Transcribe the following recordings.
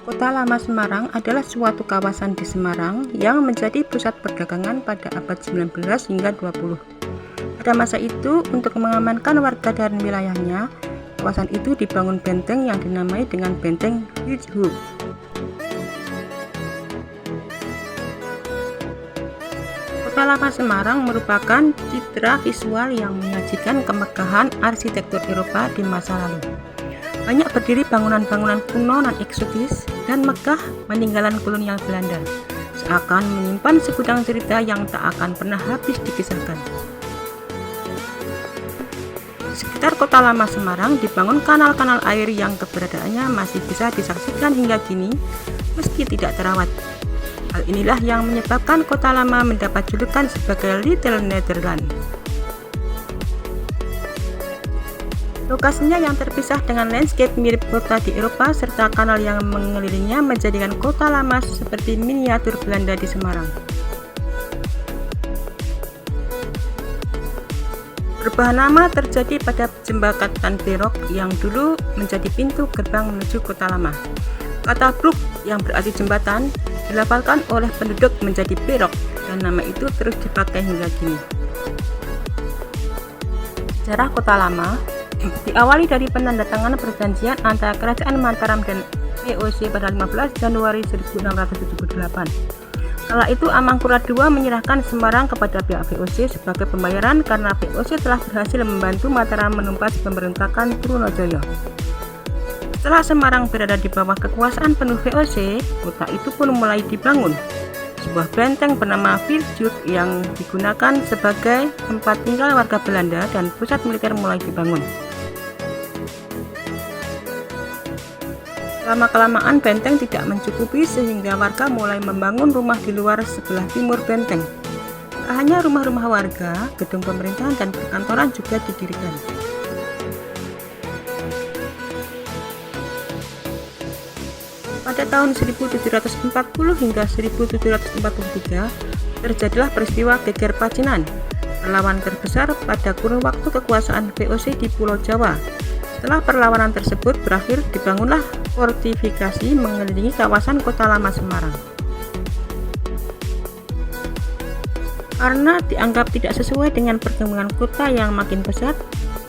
Kota Lama Semarang adalah suatu kawasan di Semarang yang menjadi pusat perdagangan pada abad 19 hingga 20. Pada masa itu, untuk mengamankan warga dari wilayahnya, kawasan itu dibangun benteng yang dinamai dengan Benteng Hidhu. Kota Lama Semarang merupakan citra visual yang menyajikan kemegahan arsitektur Eropa di masa lalu. Banyak berdiri bangunan-bangunan kuno dan eksotis dan megah peninggalan kolonial Belanda, seakan menyimpan segudang cerita yang tak akan pernah habis dikisahkan. Di sekitar Kota Lama Semarang dibangun kanal-kanal air yang keberadaannya masih bisa disaksikan hingga kini meski tidak terawat. Hal inilah yang menyebabkan Kota Lama mendapat julukan sebagai Little Netherlands. Lokasinya yang terpisah dengan landscape mirip kota di Eropa serta kanal yang mengelilinginya menjadikan Kota Lama seperti miniatur Belanda di Semarang. Perubahan nama terjadi pada jembatan Berok yang dulu menjadi pintu gerbang menuju Kota Lama. Kata Brug yang berarti jembatan dilafalkan oleh penduduk menjadi Berok dan nama itu terus dipakai hingga kini. Sejarah Kota Lama diawali dari penandatanganan perjanjian antara Kerajaan Mataram dan VOC pada 15 Januari 1678. Kala itu Amangkurat II menyerahkan Semarang kepada pihak VOC sebagai pembayaran karena VOC telah berhasil membantu Mataram menumpas pemberontakan Trunojoyo. Setelah Semarang berada di bawah kekuasaan penuh VOC, kota itu pun mulai dibangun. Sebuah benteng bernama Viaduct yang digunakan sebagai tempat tinggal warga Belanda dan pusat militer mulai dibangun. Lama-kelamaan benteng tidak mencukupi sehingga warga mulai membangun rumah di luar sebelah timur benteng. Tak hanya rumah-rumah warga, gedung pemerintahan dan perkantoran juga didirikan. Pada tahun 1740 hingga 1743 terjadilah peristiwa Geger Pacinan, perlawanan terbesar pada kurun waktu kekuasaan VOC di Pulau Jawa. Setelah perlawanan tersebut berakhir, dibangunlah fortifikasi mengelilingi kawasan Kota Lama Semarang. Karena dianggap tidak sesuai dengan perkembangan kota yang makin besar,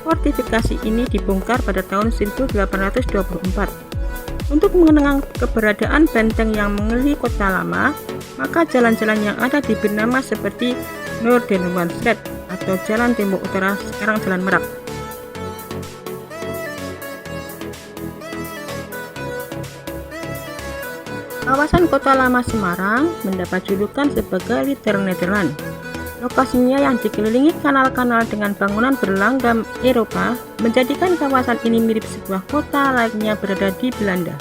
fortifikasi ini dibongkar pada tahun 1824. Untuk mengenang keberadaan benteng yang mengelilingi Kota Lama, maka jalan-jalan yang ada diberi nama seperti Noordermolen atau Jalan Tembok Utara, sekarang Jalan Merak. Kawasan Kota Lama Semarang mendapat julukan sebagai Little Netherlands. Lokasinya yang dikelilingi kanal-kanal dengan bangunan berlanggam Eropa menjadikan kawasan ini mirip sebuah kota layaknya berada di Belanda.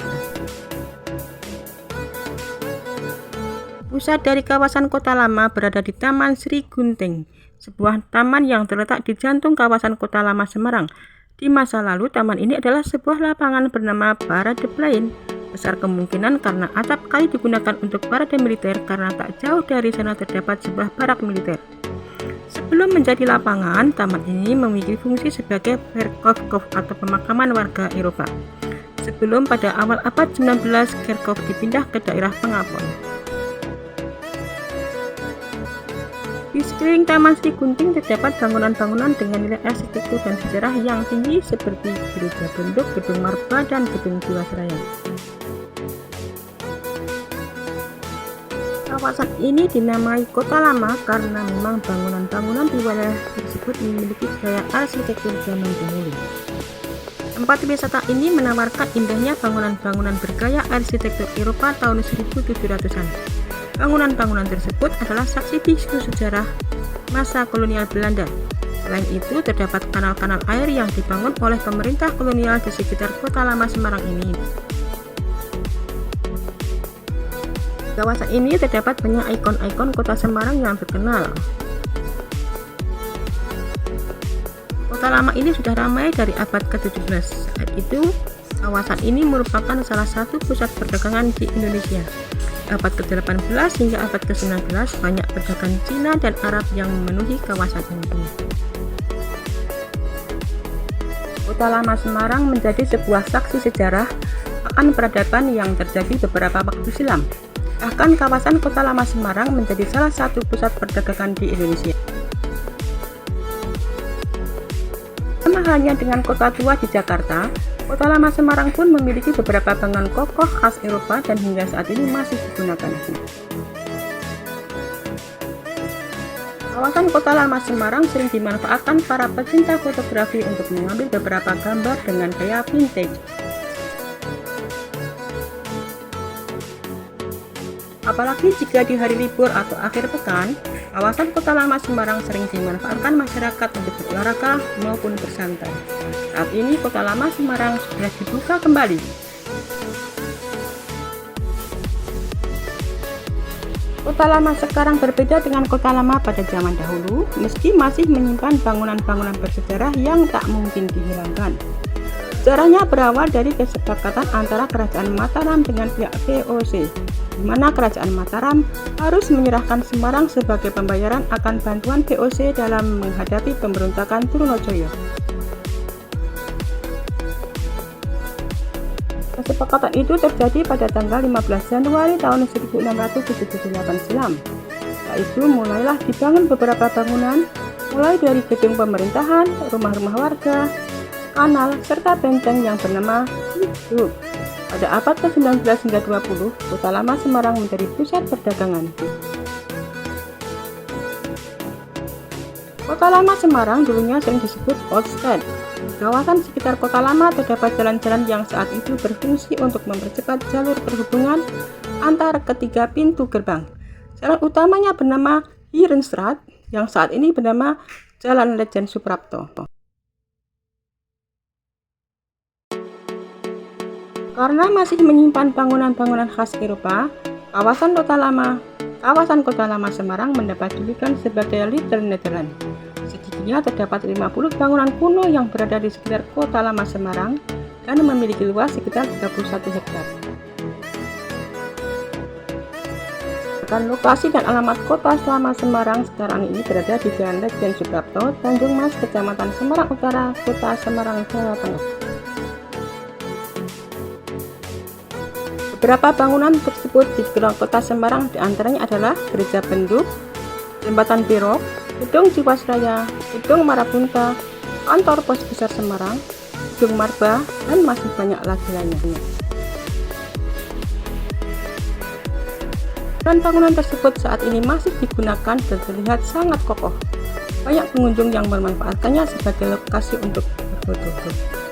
Pusat dari kawasan Kota Lama berada di Taman Sri Gunting, sebuah taman yang terletak di jantung kawasan Kota Lama Semarang. Di masa lalu, taman ini adalah sebuah lapangan bernama Parade Plain. Besar kemungkinan karena atap kali digunakan untuk parade militer karena tak jauh dari sana terdapat sebuah barak militer. Sebelum menjadi lapangan, taman ini memiliki fungsi sebagai Kerkhof atau pemakaman warga Eropa. Sebelum pada awal abad 19, Kerkhof dipindah ke daerah Pengapon. Di sekeliling Taman Sri Gunting terdapat bangunan-bangunan dengan nilai arsitektur dan sejarah yang tinggi seperti Gereja Benduk, Gedung Marba, dan Gedung Jiwasraya. Kawasan ini dinamai Kota Lama karena memang bangunan-bangunan di wilayah tersebut memiliki gaya arsitektur zaman dahulu. Tempat wisata ini menawarkan indahnya bangunan-bangunan bergaya arsitektur Eropa tahun 1700-an. Bangunan-bangunan tersebut adalah saksi bisu sejarah masa kolonial Belanda. Selain itu, terdapat kanal-kanal air yang dibangun oleh pemerintah kolonial di sekitar Kota Lama Semarang ini. Di kawasan ini terdapat banyak ikon-ikon kota Semarang yang terkenal. Kota Lama ini sudah ramai dari abad ke-17. Saat itu, kawasan ini merupakan salah satu pusat perdagangan di Indonesia. Di abad ke-18 hingga abad ke-19, banyak pedagang Cina dan Arab yang memenuhi kawasan ini. Kota Lama Semarang menjadi sebuah saksi sejarah merupakan peradaban yang terjadi beberapa waktu silam. Bahkan kawasan Kota Lama Semarang menjadi salah satu pusat perdagangan di Indonesia. Sama halnya dengan Kota Tua di Jakarta, Kota Lama Semarang pun memiliki beberapa bangunan kokoh khas Eropa dan hingga saat ini masih digunakan. Kawasan Kota Lama Semarang sering dimanfaatkan para pecinta fotografi untuk mengambil beberapa gambar dengan gaya vintage. Apalagi jika di hari libur atau akhir pekan, kawasan Kota Lama Semarang sering dimanfaatkan masyarakat untuk berolahraga maupun bersantai. Saat ini Kota Lama Semarang sudah dibuka kembali. Kota Lama sekarang berbeda dengan Kota Lama pada zaman dahulu, meski masih menyimpan bangunan-bangunan bersejarah yang tak mungkin dihilangkan. Sejarahnya berawal dari kesepakatan antara Kerajaan Mataram dengan pihak VOC, di mana Kerajaan Mataram harus menyerahkan Semarang sebagai pembayaran akan bantuan VOC dalam menghadapi pemberontakan Trunojoyo. Kesepakatan itu terjadi pada tanggal 15 Januari tahun 1678 silam. Setelah itu mulailah dibangun beberapa bangunan, mulai dari gedung pemerintahan, rumah-rumah warga, kanal, serta benteng yang bernama Viaduct. Pada abad ke-19 hingga 20, Kota Lama Semarang menjadi pusat perdagangan. Kota Lama Semarang dulunya sering disebut Old Street. Di kawasan sekitar Kota Lama terdapat jalan-jalan yang saat itu berfungsi untuk mempercepat jalur perhubungan antar ketiga pintu gerbang. Jalan utamanya bernama Herenstraat, yang saat ini bernama Jalan Lejen Suprapto. Karena masih menyimpan bangunan-bangunan khas Eropa, kawasan Kota Lama Semarang mendapat julukan sebagai Little Netherlands. Sedikitnya terdapat 50 bangunan kuno yang berada di sekitar Kota Lama Semarang dan memiliki luas sekitar 31 hektar. Dan lokasi dan alamat Kota Lama Semarang sekarang ini berada di Jalan Lejen Suprapto, Tanjung Mas, Kecamatan Semarang Utara, Kota Semarang, Jawa Tengah. Beberapa bangunan tersebut di Kota Semarang diantaranya adalah Gereja Penduk, Jembatan Pirok, Gedung Jiwasraya, Gedung Marabunta, Kantor Pos Besar Semarang, Gedung Marba, dan masih banyak lagi lainnya. Bangunan tersebut saat ini masih digunakan dan terlihat sangat kokoh. Banyak pengunjung yang memanfaatkannya sebagai lokasi untuk berfoto.